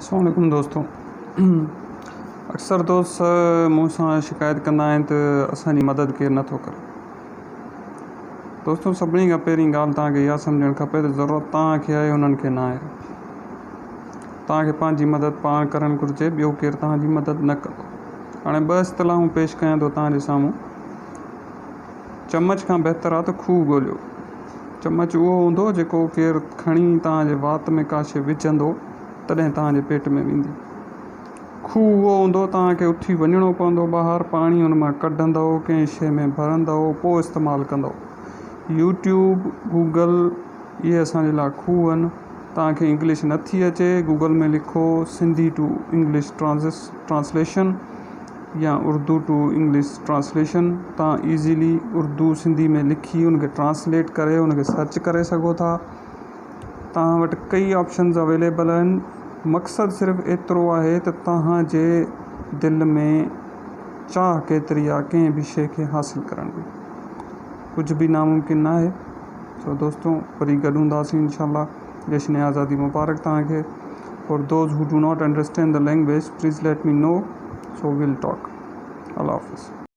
अस्सलाम वालेकुम दोस्तों। अक्सर दोस्त मूंसां शिकायत कंदा आहिनि त असांजी मदद केरु नथो करे। दोस्तों, सभिनी खां पहिरीं ॻाल्हि तव्हांखे इहा सम्झणु खपे त ज़रूरत तव्हांखे आहे, उन्हनि खे न आहे। तव्हांखे पंहिंजी मदद पाण करणु घुरिजे, ॿियो केरु तव्हांजी मदद न कंदो। हाणे ॿ इस्तिलाहूं पेश कयां थो तव्हांजे साम्हूं। चमच खां बहितर आहे त खूह ॻोल्हियो। चमच उहो हूंदो जेको केरु खणी तव्हांजे वात में का शइ विझंदो तॾहिं तव्हांजे पेट में वेंदी। खूह उहो हूंदो तव्हांखे उथी वञिणो पवंदो ॿाहिरि, पाणी हुन मां कढंदव, कंहिं शइ में भरंदव, पोइ इस्तेमालु कंदव। यूट्यूब, गूगल इहे असांजे लाइ खूह आहिनि। तव्हांखे इंग्लिश नथी अचे, गूगल में लिखो सिंधी टू इंग्लिश ट्रांसलेशन या उर्दू टू इंग्लिश ट्रांसलेशन। तव्हां ईज़ीली उर्दू सिंधी में लिखी उनखे ट्रांसलेट करे उनखे सर्च करे सघो था। तव्हां वटि कई ऑप्शन्स अवेलेबल आहिनि। मक़सदु सिर्फ़ु एतिरो आहे त तव्हांजे दिलि में चाह केतिरी आहे कंहिं बि शइ खे हासिलु करण जी। कुझु बि नामुमकिन न आहे। सो दोस्तों, वरी गॾु हूंदासीं इंशाअल्लाह। जश्न आज़ादी मुबारक तव्हांखे। For those who do not understand the language, please let me know, so will talk. अल्लाह हाफ़िज़।